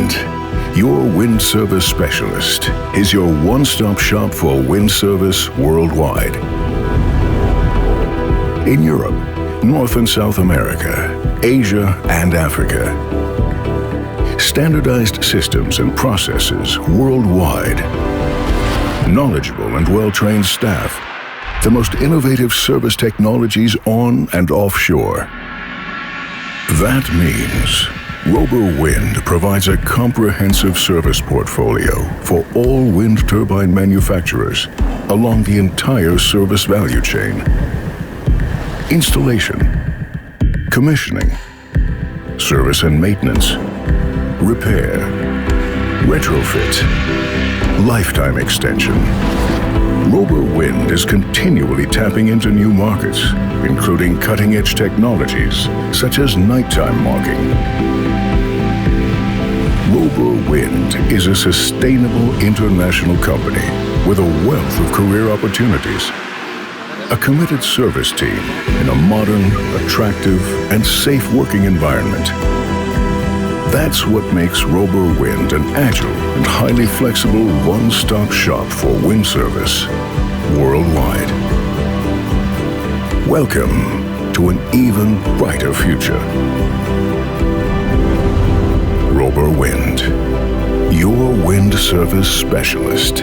Wind, your wind service specialist, is your one-stop shop for wind service worldwide. In Europe, North and South America, Asia and Africa. Standardized systems and processes worldwide. Knowledgeable and well-trained staff. The most innovative service technologies on and offshore. That means ROBUR Wind provides a comprehensive service portfolio for all wind turbine manufacturers along the entire service value chain. Installation, commissioning, service and maintenance, repair, retrofit, lifetime extension. ROBUR Wind is continually tapping into new markets, including cutting-edge technologies such as nighttime marking. ROBUR Wind is a sustainable international company with a wealth of career opportunities. A committed service team in a modern, attractive, and safe working environment. That's what makes ROBUR Wind an agile and highly flexible one-stop shop for wind service worldwide. Welcome to an even brighter future. ROBUR Wind, your wind service specialist.